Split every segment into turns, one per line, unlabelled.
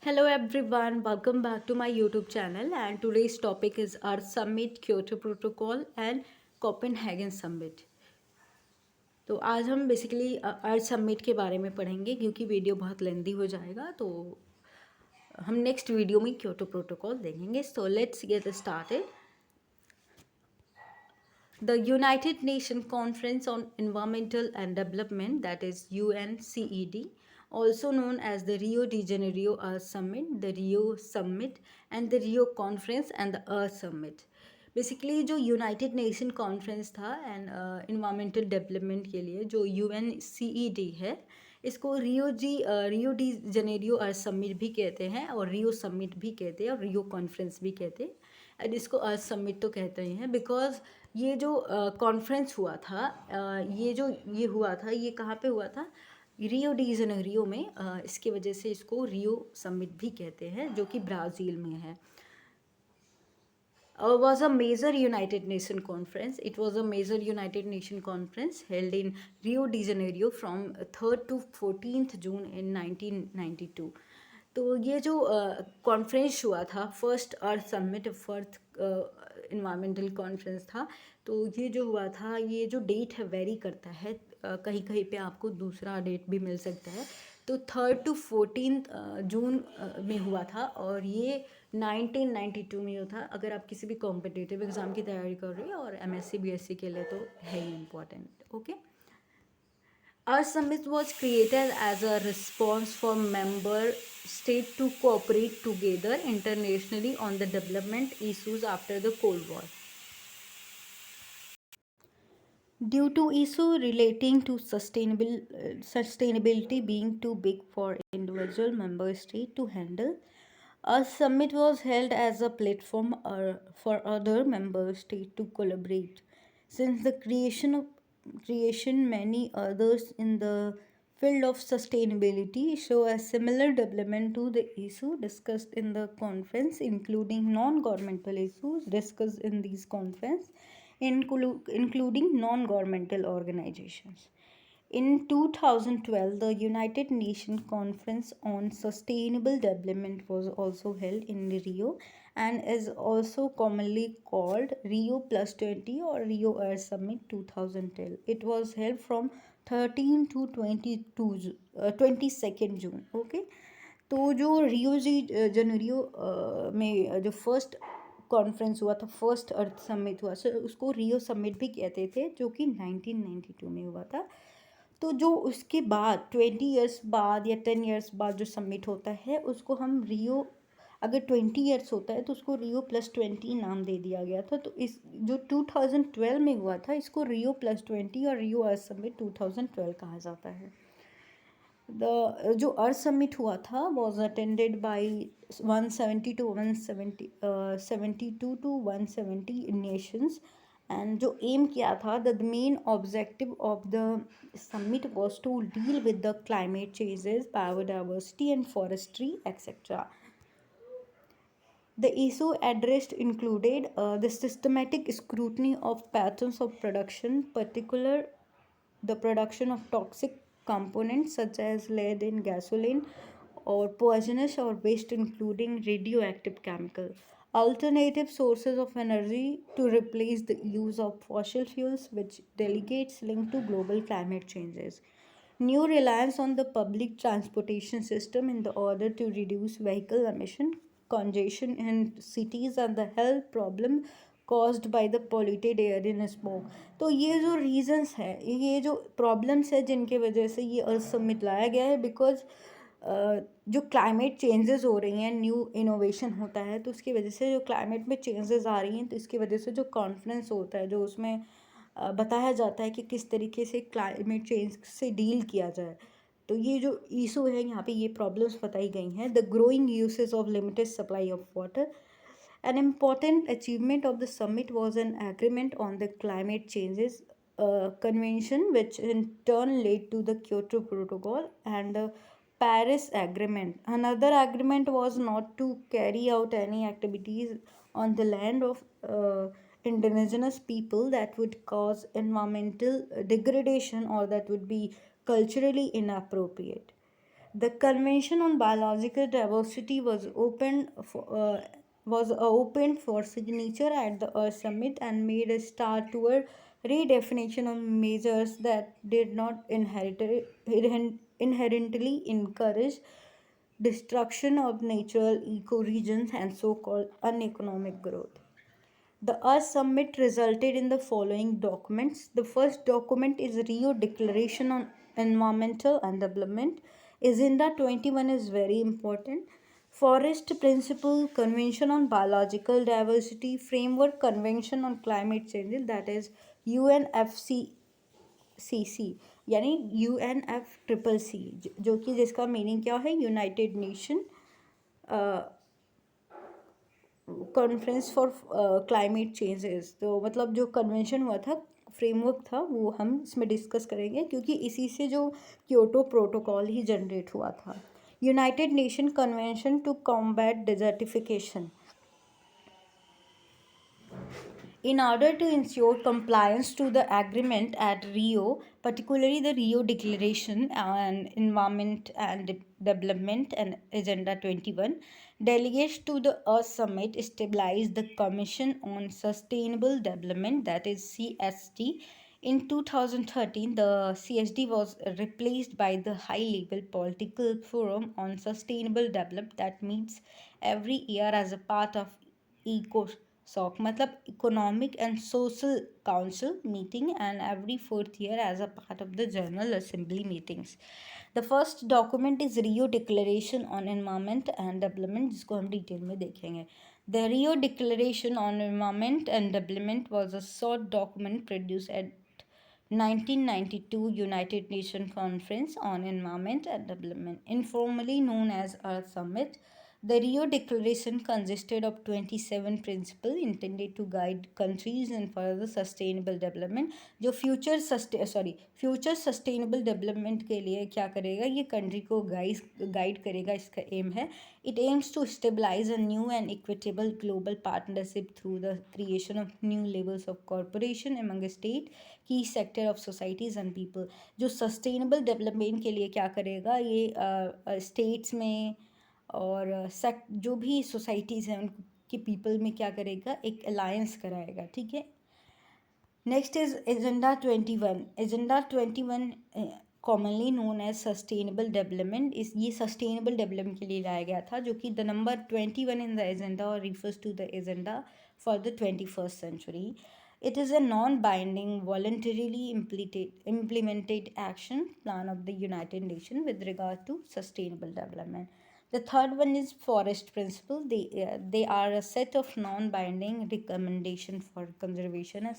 Hello everyone, welcome back to my YouTube channel and today's topic is Earth Summit, Kyoto Protocol and Copenhagen Summit. तो आज हम basically earth summit के बारे में पढ़ेंगे क्योंकि वीडियो बहुत लेंदी हो जाएगा तो हम नेक्स्ट वीडियो में क्योटो प्रोटोकॉल देखेंगे. So let's get started. The United Nations Conference on Environmental and Development, that is UNCED, also known as the Rio de Janeiro Earth Summit, the Rio Summit and the Rio Conference and the Earth Summit. Basically जो United nation conference था and environmental development के लिए जो UNCED है, इसको Rio de Janeiro अर्थ summit भी कहते हैं और रियो समिट भी कहते हैं और रियो कॉन्फ्रेंस भी कहते हैं. एंड इसको अर्थ समिट तो कहते ही हैं बिकॉज ये जो कॉन्फ्रेंस हुआ था, ये हुआ था, ये कहाँ पे हुआ था? रियो डी जनेरियो में. इसके वजह से इसको रियो समिट भी कहते हैं जो कि ब्राज़ील में है. Was a major United Nation conference. It was a major United Nation conference held in Rio de Janeiro from 3rd to 14th June in 1992. तो ये जो कॉन्फ्रेंस हुआ था, फर्स्ट अर्थ समिट, फर्स्ट इन्वायरमेंटल कॉन्फ्रेंस था. तो ये जो हुआ था, ये जो डेट है वेरी करता है, कहीं कहीं पे आपको दूसरा डेट भी मिल सकता है. तो 3rd to 14th जून में हुआ था और ये 1992 में हुआ था. अगर आप किसी भी कॉम्पिटिटिव एग्ज़ाम की तैयारी कर रहे हो और MSc BSc के लिए तो है ही important. Okay. Our summit was created as a response for member states to cooperate together internationally on the development issues after the Cold War. Due to issue relating to sustainability being too big for individual member state to handle, a summit was held as a platform for other member states to collaborate. Since the creation, many others in the field of sustainability show a similar development to the issue discussed in the conference, including non-governmental issues discussed in these conference, including non-governmental organizations. In 2012, the United Nations Conference on Sustainable Development was also held in Rio and is also commonly called Rio Plus 20 or Rio Earth Summit 2012. It was held from 13 to 22nd June. Okay. तो जो रियो जनरियो में जो first conference हुआ था, first अर्थ summit हुआ, सो उसको Rio summit भी कहते थे, जो कि 1992 में हुआ था. तो जो उसके बाद 20 ईयर्स बाद या 10 ईयर्स बाद जो समिट होता है उसको हम रियो, अगर 20 ईयर्स होता है तो उसको रियो प्लस 20 नाम दे दिया गया था. तो इस जो 2012 में हुआ था इसको रियो प्लस 20 और रियो अर्थ समिट 2012 कहा जाता है. जो अर्थ समिट हुआ था was attended by 170 to 172 to 170 nations. And जो एम किया था, the main objective of the summit was to deal with the climate changes, biodiversity and forestry etcetera. The issue addressed included the systematic scrutiny of patterns of production, particular the production of toxic components such as lead in gasoline or poisonous or waste including radioactive chemical, alternative sources of energy to replace the use of fossil fuels which delegates linked to global climate changes, new reliance on the public transportation system in the order to reduce vehicle emission, congestion in cities and the health problem caused by the polluted air in smoke. तो ये जो reasons है, ये जो problems है जिनके वजह से ये अर्थ समिट लाया गया है, बिकॉज जो क्लाइमेट चेंजेस हो रही हैं, न्यू इनोवेशन होता है, तो उसकी वजह से जो क्लाइमेट में चेंजेस आ रही हैं, तो इसकी वजह से जो कॉन्फ्रेंस होता है, जो उसमें बताया जाता है कि किस तरीके से क्लाइमेट चेंज से डील किया जाए. तो ये जो इशू है, यहाँ पे ये प्रॉब्लम्स बताई गई हैं. The growing usage of limited supply of water. An important achievement of the summit was an agreement on the climate changes convention, which in turn led to the Kyoto Protocol and the Paris Agreement. Another agreement was not to carry out any activities on the land of indigenous people that would cause environmental degradation or that would be culturally inappropriate. The Convention on Biological Diversity was opened for signature at the Earth Summit and made a start toward redefinition of measures that did not inherently encourage destruction of natural ecoregions and so-called uneconomic growth. The Earth Summit resulted in the following documents. The first document is Rio Declaration on Environmental and Development. Agenda 21 is very important. Forest Principle Convention on Biological Diversity Framework Convention on Climate Change, that is UNFCCC, यानी UNFCCC, जो कि जिसका meaning क्या है, United nation conference for climate changes. तो मतलब जो convention हुआ था, फ्रेमवर्क था, वो हम इसमें डिस्कस करेंगे क्योंकि इसी से जो क्योटो प्रोटोकॉल ही जनरेट हुआ था। United Nation convention to combat desertification. In order to ensure compliance to the agreement at Rio, particularly the Rio Declaration on Environment and Development and Agenda 21, delegates to the Earth Summit established the Commission on Sustainable Development, that is CSD. In 2013, the CSD was replaced by the High Level Political Forum on Sustainable Development that meets every year as a part of ECOSOC, मतलब Economic and Social Council meeting, and every fourth year as a part of the General Assembly meetings. The first document is Rio Declaration on Environment and Development, जिसको हम detail में देखेंगे. The Rio Declaration on Environment and Development was a short document produced at 1992 United Nations Conference on Environment and Development, informally known as Earth Summit. The Rio Declaration consisted of 27 principles intended to guide countries in further sustainable development. जो future sustainable development के लिए क्या करेगा, ये country को guide करेगा, इसका M है. It aims to stabilize a new and equitable global partnership through the creation of new levels of cooperation among state, key sector of societies and people. जो सस्टेनेबल डेवलपमेंट के लिए क्या करेगा, ये स्टेट्स में और जो भी सोसाइटीज़ हैं उनके पीपल में क्या करेगा, एक अलायंस कराएगा. ठीक है. Next is agenda 21. Agenda 21 commonly known as sustainable development. ये सस्टेनेबल डेवलपमेंट के लिए लाया गया था, जो कि the number 21 in the agenda और refers to the agenda for the 21st century. It is a non-binding, voluntarily implemented action plan of the United Nations with regard to sustainable development. The third one is forest principle. They are a set of non-binding recommendation for conservation and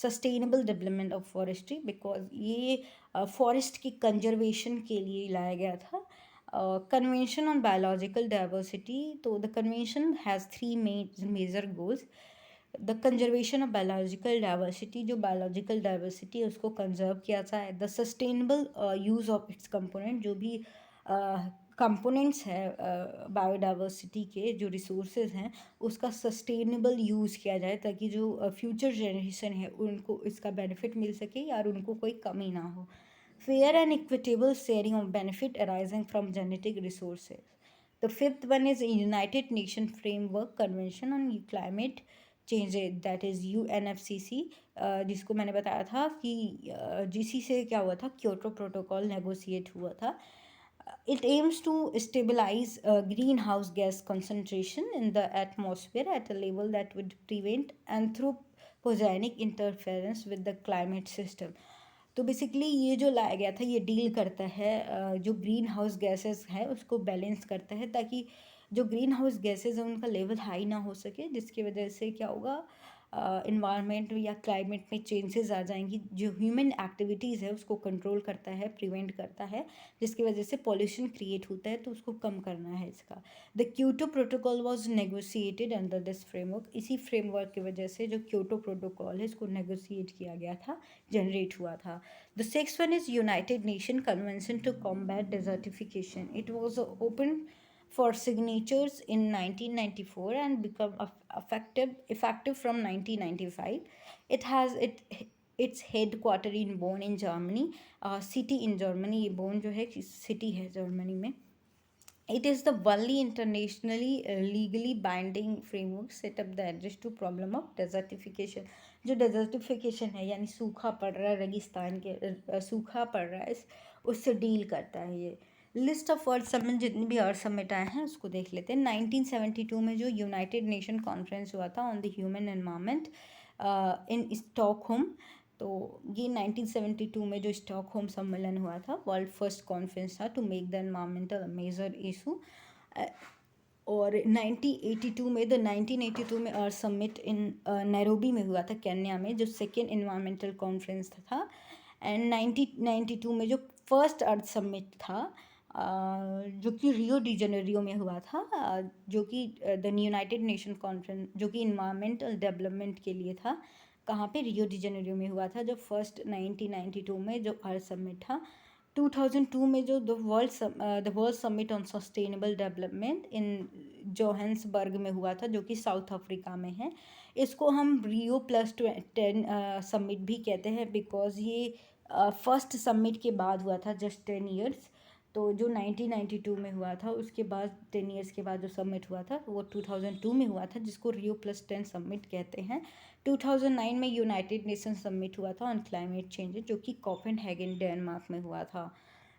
sustainable development of forestry, because ये forest की conservation के लिए लाया गया था. Convention on Biological Diversity. तो the convention has three major goals. The conservation of biological diversity, जो biological diversity है उसको कंजर्व किया जाए. The sustainable use of its component, जो भी कंपोनेंट्स है बायोडाइवर्सिटी के, जो रिसोर्सेज हैं उसका सस्टेनेबल यूज़ किया जाए ताकि जो फ्यूचर जनरेशन है उनको इसका बेनिफिट मिल सके और उनको कोई कमी ना हो. Fair and equitable sharing of benefit arising from genetic resources. The fifth one is United Nation framework convention on climate change, that is UNFCCC, जिसको मैंने बताया था कि जिसी से क्या हुआ था, क्योटो प्रोटोकॉल नेगोशिएट हुआ था. It aims to stabilize greenhouse gas concentration in the atmosphere at a level that would prevent anthropogenic interference with the climate system. तो बेसिकली ये जो लाया गया था ये डील करता है जो ग्रीन हाउस गैसेस है उसको बैलेंस करता है, ताकि जो ग्रीन हाउस गैसेज हैं उनका लेवल हाई ना हो सके, जिसकी वजह से क्या होगा, इन्वायरमेंट या क्लाइमेट में चेंजेस आ जाएंगी. जो ह्यूमन एक्टिविटीज़ है उसको कंट्रोल करता है, प्रिवेंट करता है, जिसकी वजह से पॉल्यूशन क्रिएट होता है, तो उसको कम करना है इसका. The Kyoto protocol was negotiated under this framework. इसी फ्रेमवर्क की वजह से जो क्योटो प्रोटोकॉल है इसको नेगोशिएट किया गया था, जनरेट हुआ था. The sixth one is United Nation convention to combat desertification. It was open for signatures in 1994 and become effective from 1995. It its head quarter in bone in Germany, city in Germany, ये bone जो है city है Germany में. It is the only internationally legally binding framework set up the address to problem of desertification. जो desertification है यानी सूखा पड़ रहा है, रेगिस्तान के सूखा पड़ रहा है, उससे डील करता है ये. लिस्ट ऑफ वर्ल्ड समिट, जितनी भी अर्थ समिट आए हैं उसको देख लेते हैं. 1972 में जो यूनाइटेड नेशन कॉन्फ्रेंस हुआ था on the human environment in Stockholm, तो ये 1972 में जो स्टॉकहोम सम्मेलन हुआ था, वर्ल्ड फर्स्ट कॉन्फ्रेंस था to make the environmental major issue. और 1982 में 1982 में अर्थ समिट इन नैरोबी में हुआ था केन्या में, जो सेकेंड एनवायरमेंटल कॉन्फ्रेंस था. एंड 1992 में जो फर्स्ट अर्थ समिट था जो कि रियो डी जेनेरियो में हुआ था, जो कि द यूनाइटेड नेशन कॉन्फ्रेंस जो कि इन्वायरमेंटल डेवलपमेंट के लिए था. कहाँ पे? रियो डी जेनेरियो में हुआ था, जो फर्स्ट 1992 में जो अर्थ समिट था. 2002 में जो the world summit on sustainable development in Johannesburg में हुआ था, जो कि साउथ अफ्रीका में है. इसको हम रियो +10 समिट भी कहते हैं, बिकॉज ये फर्स्ट समिट के बाद हुआ था, जस्ट 10 ईयर्स. तो जो 1992 में हुआ था उसके बाद 10 ईयर्स के बाद जो समिट हुआ था वो 2002 में हुआ था, जिसको रियो +10 समिट कहते हैं. 2009 में यूनाइटेड नेशन समिट हुआ था ऑन क्लाइमेट चेंज, जो कि कोपेनहेगन डेनमार्क में हुआ था.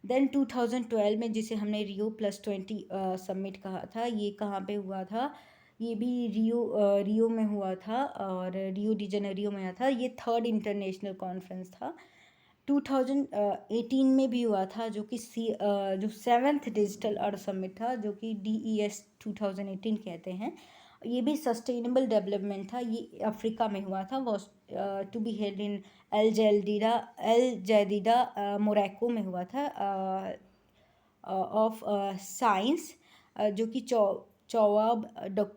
देन 2012 में, जिसे हमने रियो +20 समिट कहा था, ये कहाँ पे हुआ था? ये भी रियो में हुआ था और रियो डी जेनेरियो में हुआ था. ये थर्ड इंटरनेशनल कॉन्फ्रेंस था. 2018 में भी हुआ था, जो कि जो 7th डिजिटल अर्थ समिट था, जो कि DES 2018 कहते हैं. ये भी सस्टेनेबल डेवलपमेंट था. ये अफ्रीका में हुआ था, was to be held in El Jadida Morocco में हुआ था, ऑफ साइंस, जो कि चौवाब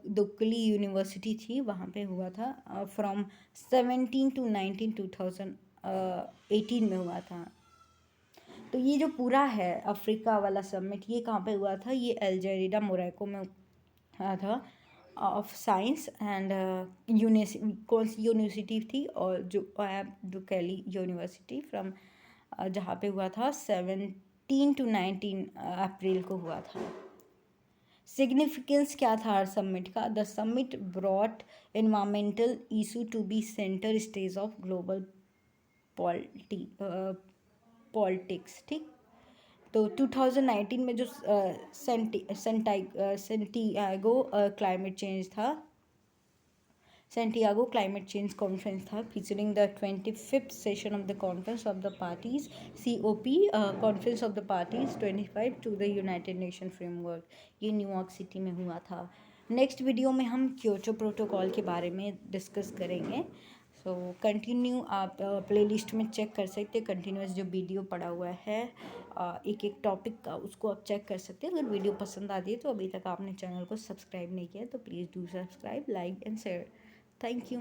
दुक्कली यूनिवर्सिटी थी, वहाँ पे हुआ था. फ्रॉम 17 to 19 2018 में हुआ था. तो ये जो पूरा है अफ्रीका वाला समिट, ये कहाँ पे हुआ था? ये अल्जेरिया मोरक्को में हुआ था, ऑफ साइंस. एंड कौन सी यूनिवर्सिटी थी? और जो दुक्कली यूनिवर्सिटी फ्रॉम, जहाँ पे हुआ था 17 to 19 अप्रैल को हुआ था. सिग्निफिकेंस क्या था हर समिट का? The summit brought environmental issue to be centre stage of global politics. ठीक. तो 2019 में जो सेंटियागो क्लाइमेट चेंज था, सेंटियागो क्लाइमेट चेंज कॉन्फ्रेंस था, featuring the 25th session of the conference of the parties, COP conference of the parties 25 to the United Nation framework. ये New York city में हुआ था. नेक्स्ट वीडियो में हम Kyoto protocol के बारे में डिस्कस करेंगे. सो कंटिन्यू आप प्लेलिस्ट में चेक कर सकते हैं, कंटिन्यूस जो वीडियो पड़ा हुआ है एक एक टॉपिक का, उसको आप चेक कर सकते हैं. अगर वीडियो पसंद आती है तो अभी तक आपने चैनल को सब्सक्राइब नहीं किया तो please do subscribe, like and share. Thank you.